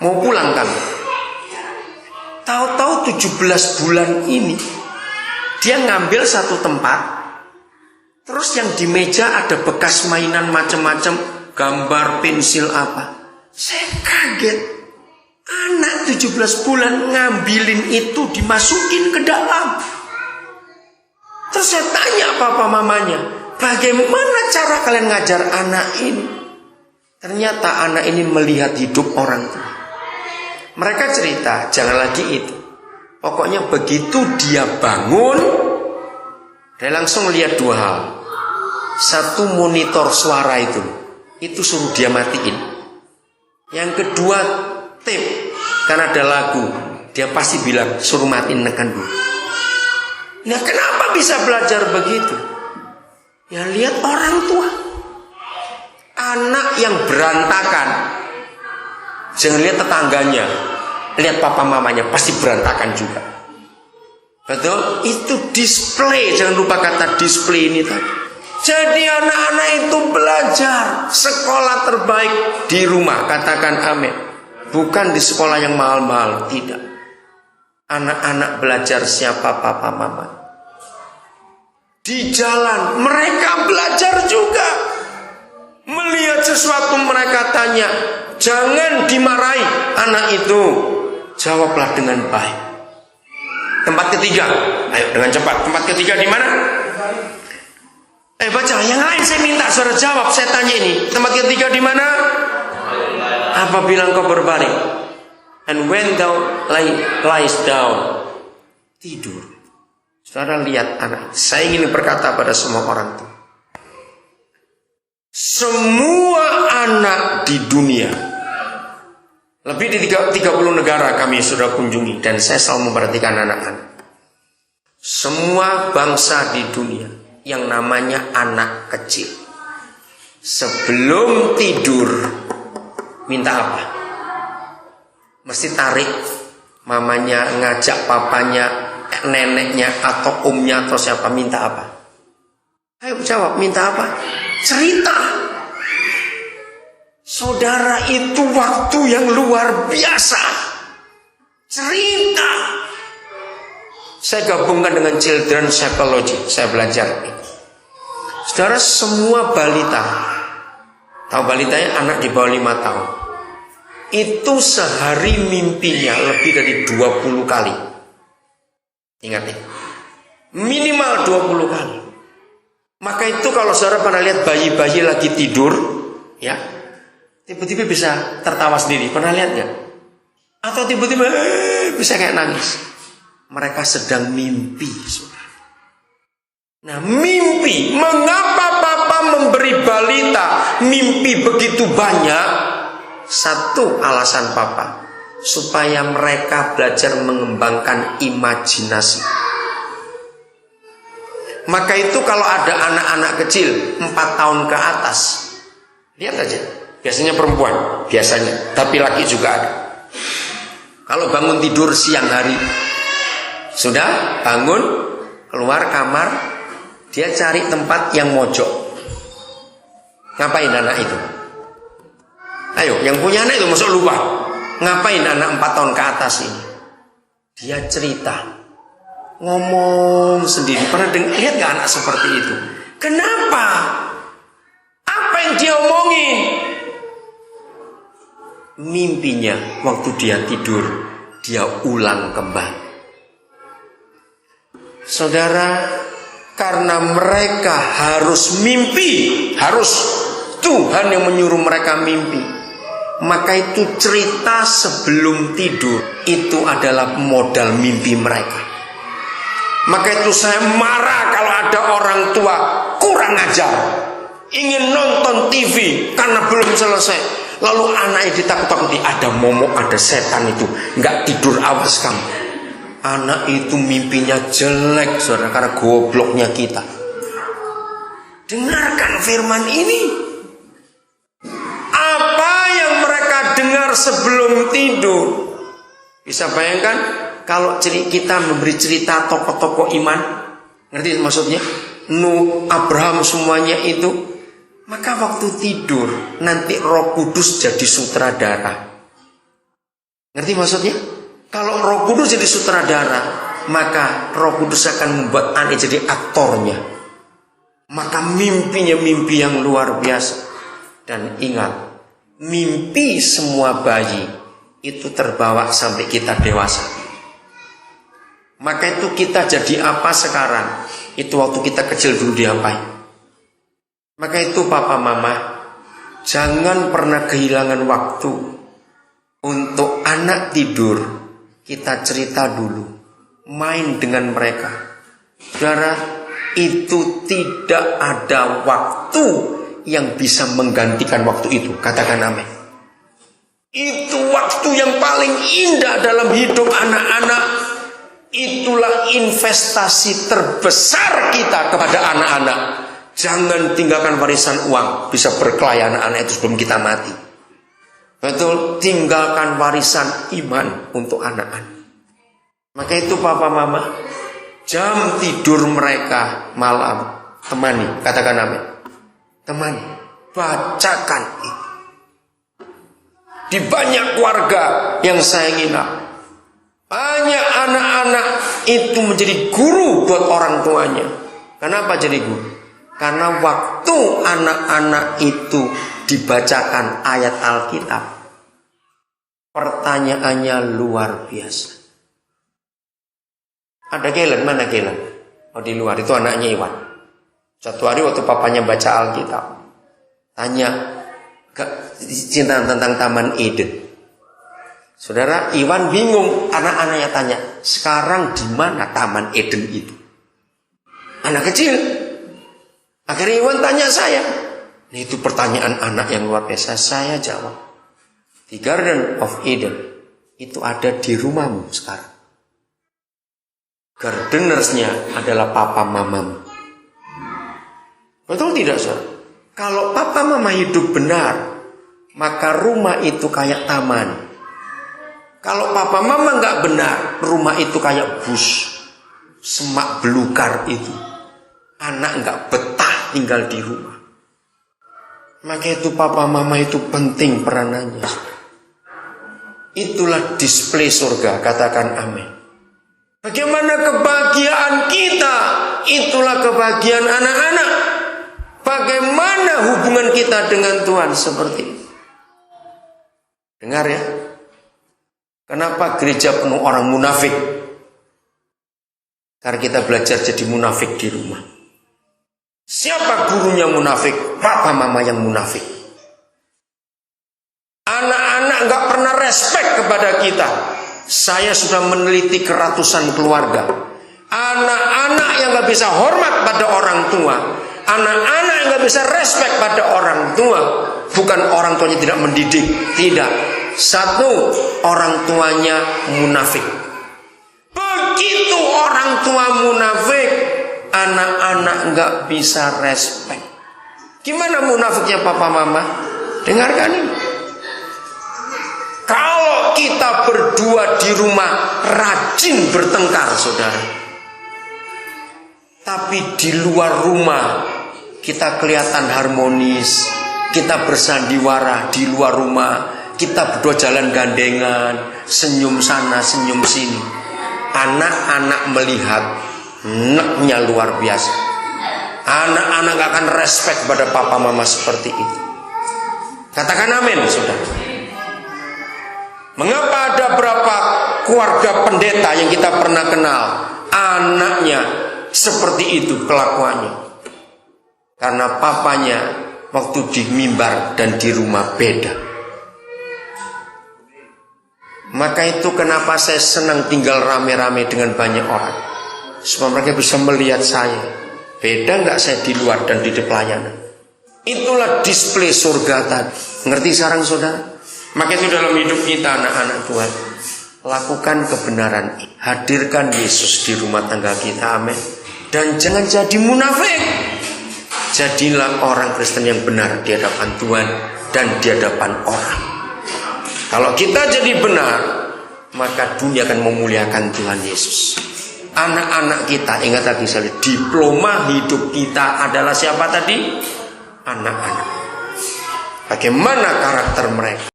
mau pulang kan. Tahu-tahu 17 bulan ini dia ngambil satu tempat, terus yang di meja ada bekas mainan macam-macam, gambar, pensil apa. Saya kaget. Anak 17 bulan ngambilin itu, dimasukin ke dalam. Terus saya tanya papa mamanya, bagaimana cara kalian ngajar anak ini? Ternyata anak ini melihat hidup orang tua. Mereka cerita, jangan lagi itu. Pokoknya begitu dia bangun, dia langsung lihat dua hal. Satu, monitor suara itu suruh dia matiin. Yang kedua, tape, karena ada lagu, dia pasti bilang suruh matiin, nekan dulu. Nah, kenapa bisa belajar begitu? Ya lihat orang tua. Anak yang berantakan, jangan lihat tetangganya, lihat papa mamanya, pasti berantakan juga. Betul? Itu display, jangan lupa kata display ini tadi. Jadi anak-anak itu belajar sekolah terbaik di rumah, katakan amin. Bukan di sekolah yang mahal-mahal, tidak. Anak-anak belajar siapa papa mama. Di jalan mereka belajar juga. Melihat sesuatu mereka tanya, jangan dimarahi anak itu, jawablah dengan baik. Tempat ketiga, ayo dengan cepat. Tempat ketiga di mana? Baca, yang lain saya minta saudara jawab. Saya tanya ini, tempat ketiga di mana? Apabila engkau berbaring, and when thou lies down, tidur. Saudara lihat anak. Saya ingin berkata pada semua orang tua, semua anak di dunia, lebih dari 30 negara kami sudah kunjungi, dan saya selalu memperhatikan anak-anak. Semua bangsa di dunia yang namanya anak kecil, sebelum tidur minta apa? Mesti tarik mamanya, ngajak papanya, neneknya atau omnya atau siapa, minta apa? Ayo jawab, minta apa? Cerita. Saudara, itu waktu yang luar biasa. Cerita. Saya gabungkan dengan children psychology. Saya belajar itu. Saudara, semua balita, tahu balitanya anak di bawah 5 tahun, itu sehari mimpinya lebih dari 20 kali. Ingat ya, minimal 20 kali. Maka itu kalau saudara pernah lihat bayi-bayi lagi tidur, ya, tiba-tiba bisa tertawa sendiri. Pernah lihat gak? Atau tiba-tiba bisa kayak nangis. Mereka sedang mimpi, saudara. Nah, mimpi. Mengapa papa memberi balita mimpi begitu banyak? Satu alasan papa, supaya mereka belajar mengembangkan imajinasi. Maka itu kalau ada anak-anak kecil 4 tahun ke atas, lihat aja. Biasanya perempuan, biasanya, tapi laki juga ada. Kalau bangun tidur siang hari, sudah bangun, keluar kamar, dia cari tempat yang mojok. Ngapain anak itu? Ayo, yang punya anak itu masuk lupa. Ngapain anak 4 tahun ke atas ini? Dia cerita, ngomong sendiri. Pernah lihat gak anak seperti itu? Kenapa? Apa yang dia omongin? Mimpinya waktu dia tidur, dia ulang kembali. Saudara, karena mereka harus mimpi, harus Tuhan yang menyuruh mereka mimpi, maka itu cerita sebelum tidur itu adalah modal mimpi mereka. Maka itu saya marah kalau ada orang tua kurang ajar, ingin nonton TV karena belum selesai, lalu anaknya ditakut-takuti, ada momok, ada setan itu, nggak tidur, awas kamu. Anak itu mimpinya jelek, saudara, karena gobloknya kita. Dengarkan firman ini. Apa yang mereka dengar sebelum tidur? Bisa bayangkan kalau kita memberi cerita tokoh-tokoh iman, ngerti maksudnya? Nuh, Abraham, semuanya itu. Maka waktu tidur nanti Roh Kudus jadi sutradara. Ngerti maksudnya? Kalau Roh Kudus jadi sutradara, maka Roh Kudus akan membuat anak jadi aktornya. Maka mimpinya mimpi yang luar biasa. Dan ingat, mimpi semua bayi itu terbawa sampai kita dewasa. Maka itu kita jadi apa sekarang, itu waktu kita kecil dulu diapain. Maka itu papa mama, jangan pernah kehilangan waktu untuk anak tidur. Kita cerita dulu, main dengan mereka. Saudara, itu tidak ada waktu yang bisa menggantikan waktu itu. Katakan amin. Itu waktu yang paling indah dalam hidup anak-anak. Itulah investasi terbesar kita kepada anak-anak. Jangan tinggalkan warisan uang. Bisa berkelahi anak-anak itu sebelum kita mati. Betul, tinggalkan warisan iman untuk anak-anak. Maka itu papa mama, jam tidur mereka malam, temani, katakan amin. Temani, bacakan itu. Di banyak keluarga yang saya nginap, banyak anak-anak itu menjadi guru buat orang tuanya. Kenapa jadi guru? Karena waktu anak-anak itu dibacakan ayat Alkitab, pertanyaannya luar biasa. Ada Kelen, mana Kelen? Oh, di luar, itu anaknya Iwan. Satu hari waktu papanya baca Alkitab, tanya cinta tentang Taman Eden. Saudara, Iwan bingung. Anak-anaknya tanya, sekarang di mana Taman Eden itu? Anak kecil. Akhirnya Iwan tanya saya. Nah, itu pertanyaan anak yang luar biasa. Saya jawab, The Garden of Eden itu ada di rumahmu sekarang. Gardenersnya adalah papa mamamu. Betul tidak, saudara? Kalau papa mama hidup benar, maka rumah itu kayak taman. Kalau papa mama nggak benar, rumah itu kayak bus, semak belukar itu. Anak nggak betah tinggal di rumah. Maka itu papa mama itu penting peranannya. Itulah display surga, katakan amin. Bagaimana kebahagiaan kita, itulah kebahagiaan anak-anak. Bagaimana hubungan kita dengan Tuhan seperti itu. Dengar ya. Kenapa gereja penuh orang munafik? Karena kita belajar jadi munafik di rumah. Siapa gurunya munafik? Papa mama yang munafik. Anak-anak gak pernah respect kepada kita. Saya sudah meneliti keratusan keluarga. Anak-anak yang gak bisa hormat pada orang tua, anak-anak yang gak bisa respect pada orang tua. Bukan orang tuanya tidak mendidik, tidak. Satu, orang tuanya munafik. Begitu orang tua munafik, anak-anak gak bisa respect. Gimana munafiknya papa mama? Dengarkan ini. Kalau kita berdua di rumah rajin bertengkar, saudara, tapi di luar rumah kita kelihatan harmonis, kita bersandiwara di luar rumah, kita berdua jalan gandengan, senyum sana, senyum sini. Anak-anak melihat, neknya luar biasa. Anak-anak gak akan respect pada papa mama seperti itu. Katakan amin, saudara. Mengapa ada berapa keluarga pendeta yang kita pernah kenal, anaknya seperti itu kelakuannya? Karena papanya waktu di mimbar dan di rumah beda. Maka itu kenapa saya senang tinggal rame-rame dengan banyak orang, supaya mereka bisa melihat saya. Beda nggak saya di luar dan di pelayanan? Itulah display surga tadi. Ngerti sekarang, saudara? Maka itu dalam hidup kita anak-anak Tuhan, lakukan kebenaran, hadirkan Yesus di rumah tangga kita, amin. Dan jangan jadi munafik. Jadilah orang Kristen yang benar di hadapan Tuhan dan di hadapan orang. Kalau kita jadi benar, maka dunia akan memuliakan Tuhan Yesus. Anak-anak kita, ingat lagi sekali, diploma hidup kita adalah siapa tadi? Anak-anak. Bagaimana karakter mereka?